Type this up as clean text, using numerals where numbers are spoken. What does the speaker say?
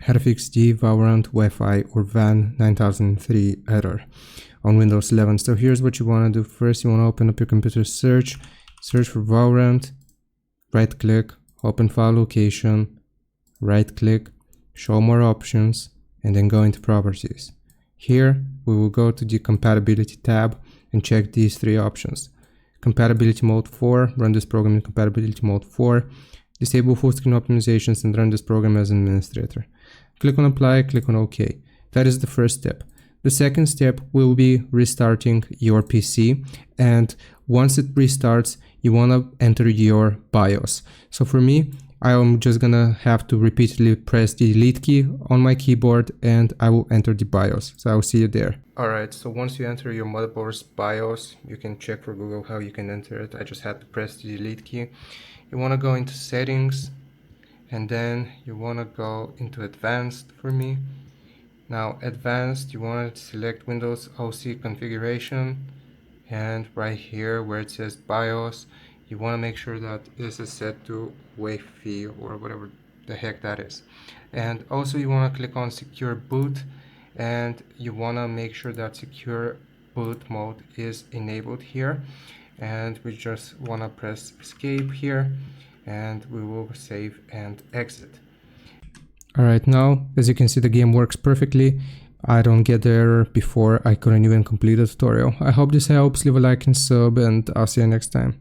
how to fix the Valorant UEFI or VAN9003 error on Windows 11. So here's what you want to do. First, you want to open up your computer, search for Valorant, right click, open file location, right click, show more options, and then go into properties. Here we will go to the compatibility tab and check these three options. Compatibility mode 4, run this program in compatibility mode 4, disable full screen optimizations and run this program as an administrator. Click on apply, click on OK. That is the first step. The second step will be restarting your PC, and once it restarts, you want to enter your BIOS. So for me, I'm just gonna have to repeatedly press the delete key on my keyboard and I will enter the BIOS. So I'll see you there. Alright, so once you enter your motherboard's BIOS, you can check for Google how you can enter it. I just had to press the delete key. You want to go into settings and then you want to go into advanced for me. Now advanced, you want to select Windows OC configuration, and right here where it says BIOS, you want to make sure that this is set to UEFI or whatever the heck that is. And also you want to click on secure boot, and you want to make sure that secure boot mode is enabled here. And we just want to press escape here and we will save and exit. Alright, now as you can see, the game works perfectly. I don't get the error. Before I couldn't even complete the tutorial. I hope this helps. Leave a like and sub, and I'll see you next time.